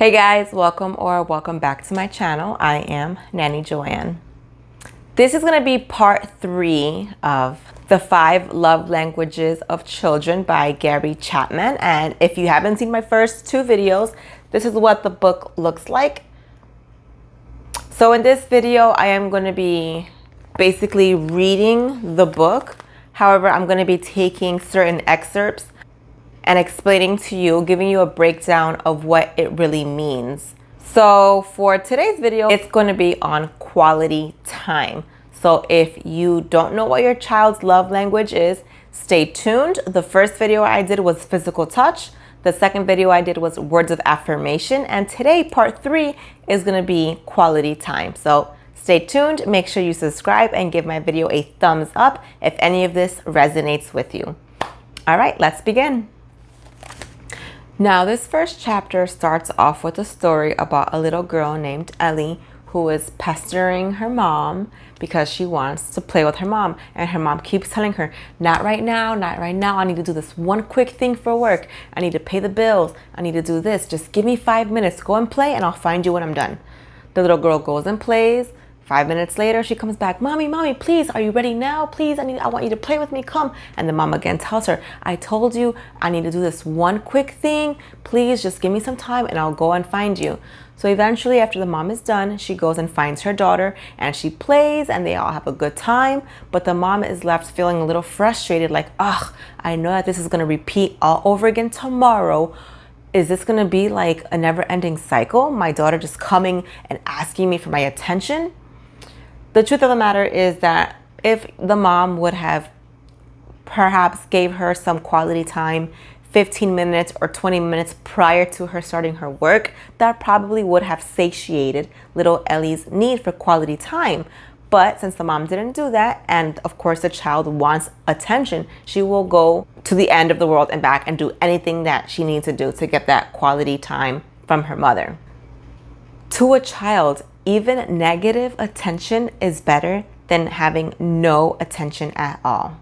Hey guys, welcome back to my channel. I am Nanny Joanne. This is going to be part 3 of the 5 Love Languages of Children by Gary Chapman. And if you haven't seen my first 2 videos, this is what the book looks like. So in this video, I am going to be basically reading the book. However, I'm going to be taking certain excerpts and explaining to you, giving you a breakdown of what it really means. So for today's video, it's going to be on quality time. So if you don't know what your child's love language is, stay tuned. The first video I did was physical touch. The second video I did was words of affirmation. And today, part 3 is going to be quality time. So stay tuned. Make sure you subscribe and give my video a thumbs up if any of this resonates with you. All right, let's begin. Now, this first chapter starts off with a story about a little girl named Ellie who is pestering her mom because she wants to play with her mom. And her mom keeps telling her, not right now, not right now. I need to do this one quick thing for work. I need to pay the bills. I need to do this. Just give me 5 minutes. Go and play and I'll find you when I'm done. The little girl goes and plays. 5 minutes later, she comes back. Mommy, please, are you ready now? Please, I want you to play with me. Come. And the mom again tells her, I told you I need to do this one quick thing. Please just give me some time and I'll go and find you. So eventually, after the mom is done, she goes and finds her daughter and she plays and they all have a good time. But the mom is left feeling a little frustrated, like, ugh, I know that this is going to repeat all over again tomorrow. Is this going to be like a never-ending cycle? My daughter just coming and asking me for my attention? The truth of the matter is that if the mom would have perhaps gave her some quality time, 15 minutes or 20 minutes prior to her starting her work, that probably would have satiated little Ellie's need for quality time. But since the mom didn't do that, and of course the child wants attention, she will go to the end of the world and back and do anything that she needs to do to get that quality time from her mother. To a child, even negative attention is better than having no attention at all.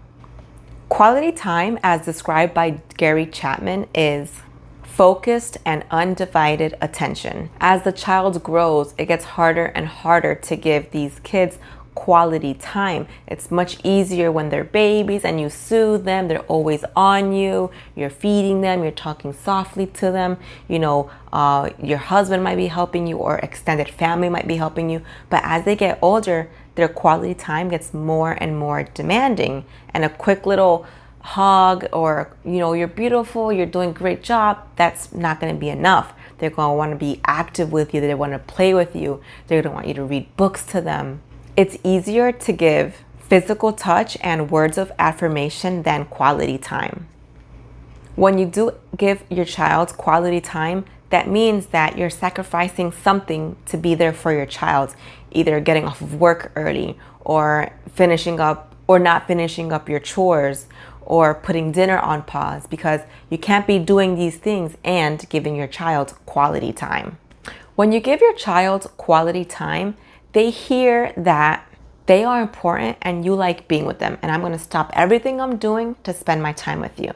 Quality time, as described by Gary Chapman, is focused and undivided attention. As the child grows, it gets harder and harder to give these kids quality time. It's much easier when they're babies and you soothe them. They're always on you. You're feeding them. You're talking softly to them. Your husband might be helping you or extended family might be helping you. But as they get older, their quality time gets more and more demanding. And a quick little hug or, you're beautiful, you're doing a great job, that's not going to be enough. They're going to want to be active with you. They want to play with you. They're going to want you to read books to them. It's easier to give physical touch and words of affirmation than quality time. When you do give your child quality time, that means that you're sacrificing something to be there for your child, either getting off of work early or finishing up or not finishing up your chores or putting dinner on pause, because you can't be doing these things and giving your child quality time. When you give your child quality time, they hear that they are important and you like being with them. And I'm going to stop everything I'm doing to spend my time with you.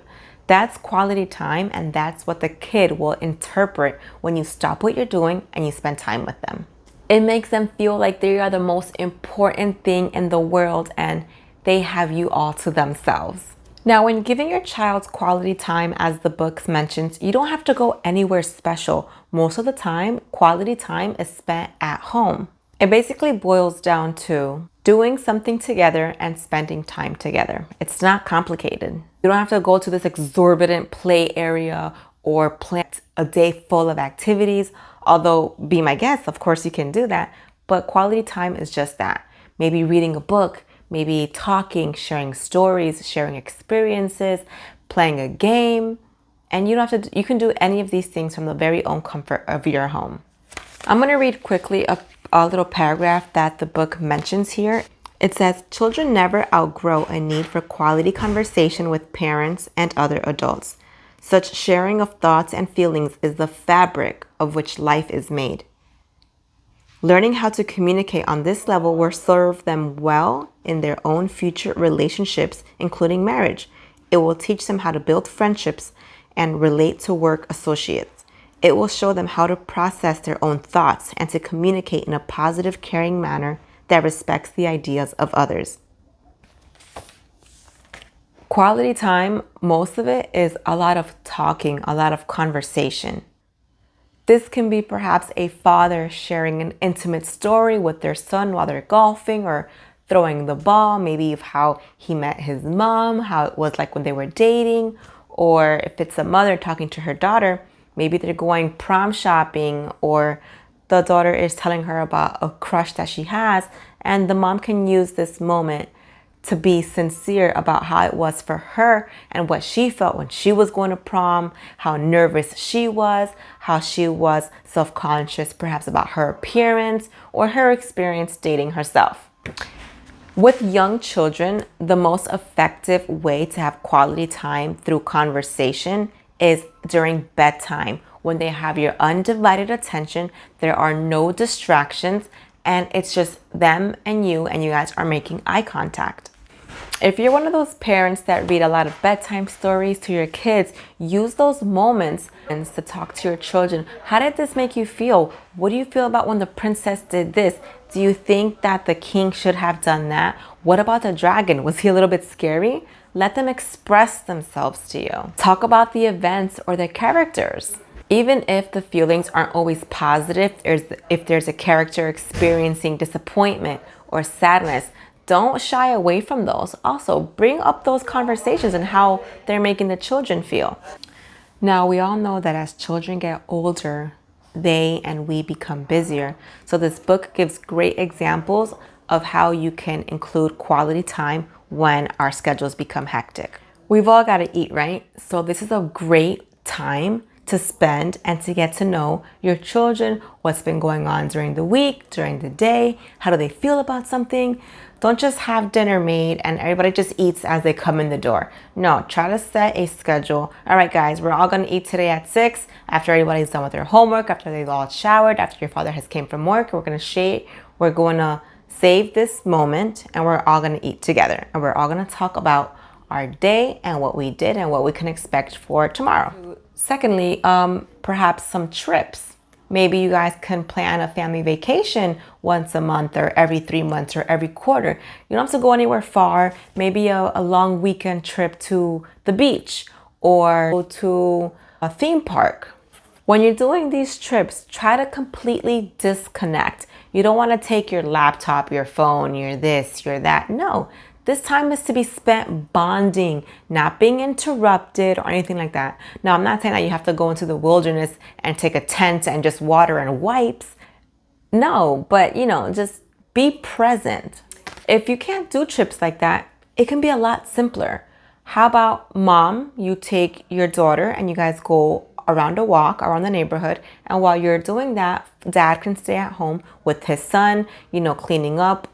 That's quality time, and that's what the kid will interpret when you stop what you're doing and you spend time with them. It makes them feel like they are the most important thing in the world and they have you all to themselves. Now, when giving your child quality time, as the book mentions, you don't have to go anywhere special. Most of the time, quality time is spent at home. It basically boils down to doing something together and spending time together. It's not complicated. You don't have to go to this exorbitant play area or plan a day full of activities. Although, be my guest, of course you can do that. But quality time is just that. Maybe reading a book, maybe talking, sharing stories, sharing experiences, playing a game. And you can do any of these things from the very own comfort of your home. I'm going to read quickly a little paragraph that the book mentions here. It says, children never outgrow a need for quality conversation with parents and other adults. Such sharing of thoughts and feelings is the fabric of which life is made. Learning how to communicate on this level will serve them well in their own future relationships, including marriage. It will teach them how to build friendships and relate to work associates. It will show them how to process their own thoughts and to communicate in a positive, caring manner that respects the ideas of others. Quality time, most of it is a lot of talking, a lot of conversation. This can be perhaps a father sharing an intimate story with their son while they're golfing or throwing the ball, maybe of how he met his mom, how it was like when they were dating, or if it's a mother talking to her daughter, maybe they're going prom shopping, or the daughter is telling her about a crush that she has, and the mom can use this moment to be sincere about how it was for her and what she felt when she was going to prom, how nervous she was, how she was self-conscious perhaps about her appearance or her experience dating herself. With young children, the most effective way to have quality time through conversation is during bedtime, when they have your undivided attention, there are no distractions, and it's just them and you guys are making eye contact. If you're one of those parents that read a lot of bedtime stories to your kids, use those moments to talk to your children. How did this make you feel? What do you feel about when the princess did this? Do you think that the king should have done that? What about the dragon? Was he a little bit scary? Let them express themselves to you. Talk about the events or the characters. Even if the feelings aren't always positive, if there's a character experiencing disappointment or sadness, don't shy away from those. Also, bring up those conversations and how they're making the children feel. Now, we all know that as children get older, they and we become busier. So this book gives great examples of how you can include quality time when our schedules become hectic. We've all got to eat, right? So this is a great time to spend and to get to know your children, what's been going on during the week, during the day, how do they feel about something. Don't just have dinner made and everybody just eats as they come in the door. No, try to set a schedule. All right, guys, we're all gonna eat today at 6 after everybody's done with their homework, after they've all showered, after your father has came from work. We're gonna save this moment and we're all gonna eat together. And we're all gonna talk about our day and what we did and what we can expect for tomorrow. Secondly, perhaps some trips. Maybe you guys can plan a family vacation once a month or every 3 months or every quarter. You don't have to go anywhere far. Maybe a long weekend trip to the beach or go to a theme park. When you're doing these trips, try to completely disconnect. You don't want to take your laptop, your phone, your this, your that. No. This time is to be spent bonding, not being interrupted or anything like that. Now, I'm not saying that you have to go into the wilderness and take a tent and just water and wipes. No, but just be present. If you can't do trips like that, it can be a lot simpler. How about mom, you take your daughter and you guys go around a walk around the neighborhood. And while you're doing that, dad can stay at home with his son, cleaning up,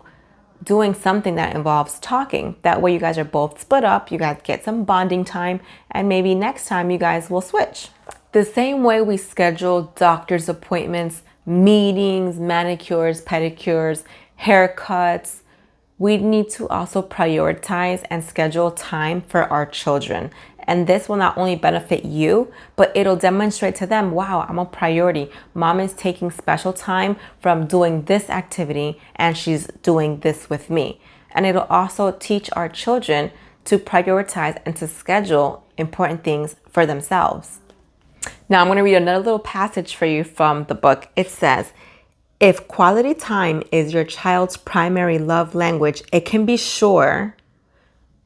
doing something that involves talking. That way you guys are both split up, you guys get some bonding time, and maybe next time you guys will switch. The same way we schedule doctor's appointments, meetings, manicures, pedicures, haircuts, we need to also prioritize and schedule time for our children. And this will not only benefit you, but it'll demonstrate to them, wow, I'm a priority. Mom is taking special time from doing this activity and she's doing this with me. And it'll also teach our children to prioritize and to schedule important things for themselves. Now I'm going to read another little passage for you from the book. It says, if quality time is your child's primary love language, you can be sure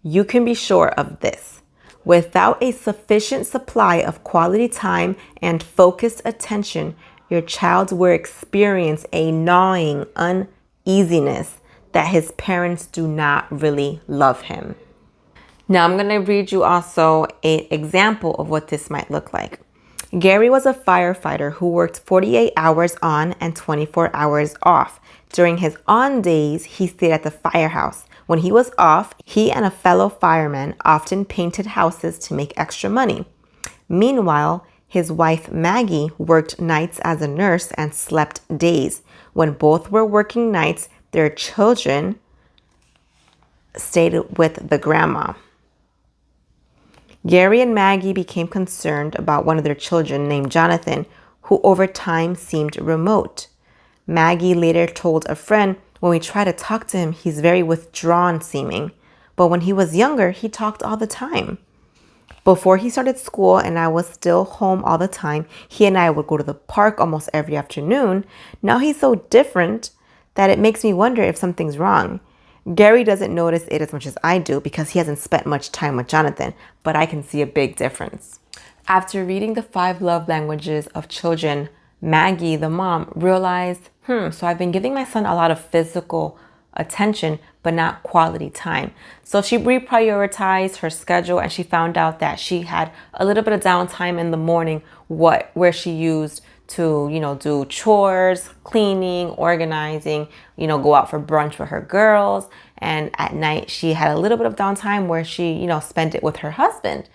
of this. Without a sufficient supply of quality time and focused attention, your child will experience a gnawing uneasiness that his parents do not really love him. Now I'm going to read you also an example of what this might look like. Gary was a firefighter who worked 48 hours on and 24 hours off. During his on days, he stayed at the firehouse. When he was off, he and a fellow fireman often painted houses to make extra money. Meanwhile, his wife Maggie worked nights as a nurse and slept days. When both were working nights, their children stayed with the grandma. Gary and Maggie became concerned about one of their children named Jonathan, who over time seemed remote. Maggie later told a friend, when we try to talk to him, he's very withdrawn seeming. But when he was younger, he talked all the time. Before he started school and I was still home all the time, he and I would go to the park almost every afternoon. Now he's so different that it makes me wonder if something's wrong. Gary doesn't notice it as much as I do because he hasn't spent much time with Jonathan, but I can see a big difference. After reading the 5 love languages of children, Maggie, the mom, realized, so I've been giving my son a lot of physical attention, but not quality time. So she reprioritized her schedule and she found out that she had a little bit of downtime in the morning, where she used to, do chores, cleaning, organizing, go out for brunch with her girls. And at night, she had a little bit of downtime where she, spent it with her husband.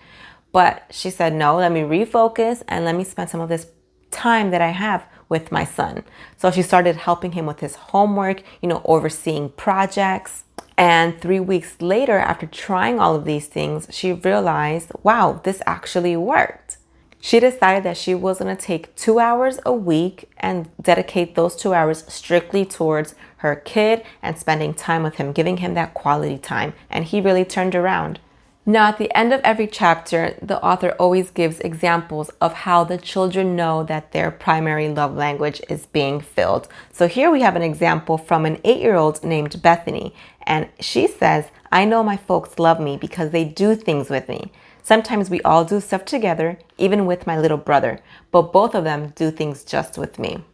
But she said, no, let me refocus and let me spend some of this time that I have with my son. So she started helping him with his homework, overseeing projects. And 3 weeks later, after trying all of these things, she realized, wow, this actually worked. She decided that she was going to take 2 hours a week and dedicate those 2 hours strictly towards her kid and spending time with him, giving him that quality time. And he really turned around. Now, at the end of every chapter, the author always gives examples of how the children know that their primary love language is being filled. So here we have an example from an 8-year-old named Bethany. And she says, I know my folks love me because they do things with me. Sometimes we all do stuff together, even with my little brother, but both of them do things just with me.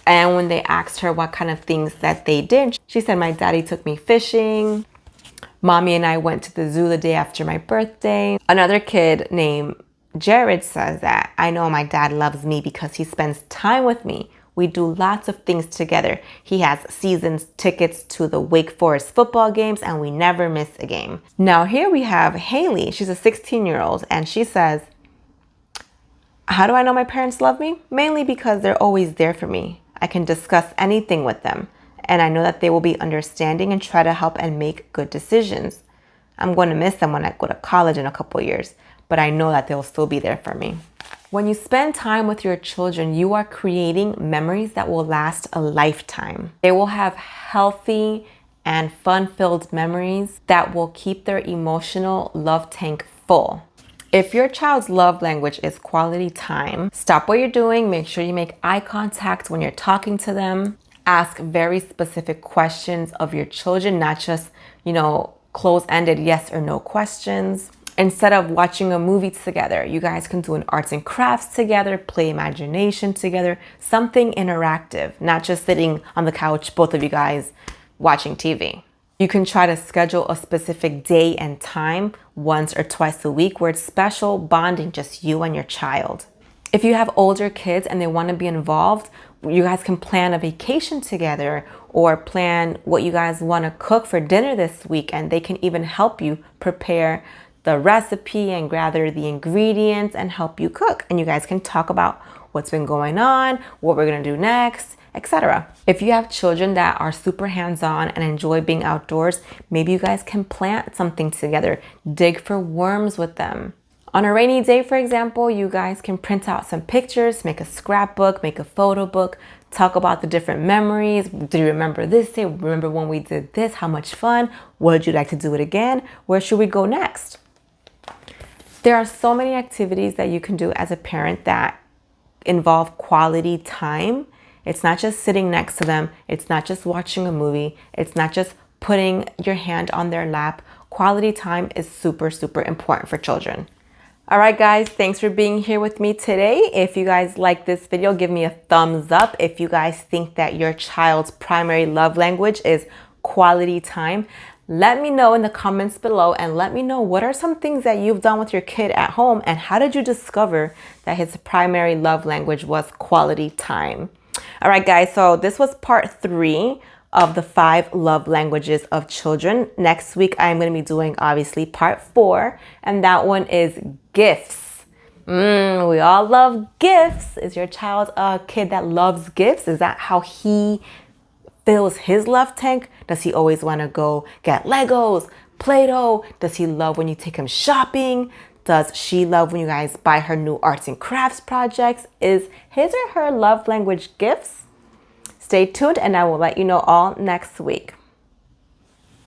And when they asked her what kind of things that they did, she said, my daddy took me fishing. Mommy and I went to the zoo the day after my birthday. Another kid named Jared says that, I know my dad loves me because he spends time with me. We do lots of things together. He has season tickets to the Wake Forest football games and we never miss a game. Now here we have Haley. She's a 16-year-old and she says, how do I know my parents love me? Mainly because they're always there for me. I can discuss anything with them, and I know that they will be understanding and try to help and make good decisions. I'm going to miss them when I go to college in a couple years, but I know that they'll still be there for me. When you spend time with your children, you are creating memories that will last a lifetime. They will have healthy and fun-filled memories that will keep their emotional love tank full. If your child's love language is quality time, stop what you're doing. Make sure you make eye contact when you're talking to them. Ask very specific questions of your children, not just, close-ended yes or no questions. Instead of watching a movie together, you guys can do an arts and crafts together, play imagination together, something interactive, not just sitting on the couch, both of you guys watching TV. You can try to schedule a specific day and time once or twice a week where it's special bonding, just you and your child. If you have older kids and they want to be involved, you guys can plan a vacation together or plan what you guys want to cook for dinner this week, and they can even help you prepare the recipe and gather the ingredients and help you cook. And you guys can talk about what's been going on, what we're going to do next, etc. If you have children that are super hands-on and enjoy being outdoors, maybe you guys can plant something together, dig for worms with them. On a rainy day, for example, you guys can print out some pictures, make a scrapbook, make a photo book, talk about the different memories. Do you remember this day? Remember when we did this? How much fun? Would you like to do it again? Where should we go next? There are so many activities that you can do as a parent that involve quality time. It's not just sitting next to them. It's not just watching a movie. It's not just putting your hand on their lap. Quality time is super, super important for children. All right, guys, thanks for being here with me today. If you guys like this video, give me a thumbs up. If you guys think that your child's primary love language is quality time, let me know in the comments below and let me know what are some things that you've done with your kid at home and how did you discover that his primary love language was quality time. All right, guys, so this was part 3 of the 5 love languages of children. Next week, I'm going to be doing, obviously, part 4, and that one is gifts. We all love gifts. Is your child a kid that loves gifts? Is that how he fills his love tank? Does he always want to go get Legos, Play-Doh? Does he love when you take him shopping? Does she love when you guys buy her new arts and crafts projects? Is his or her love language gifts? Stay tuned and I will let you know all next week.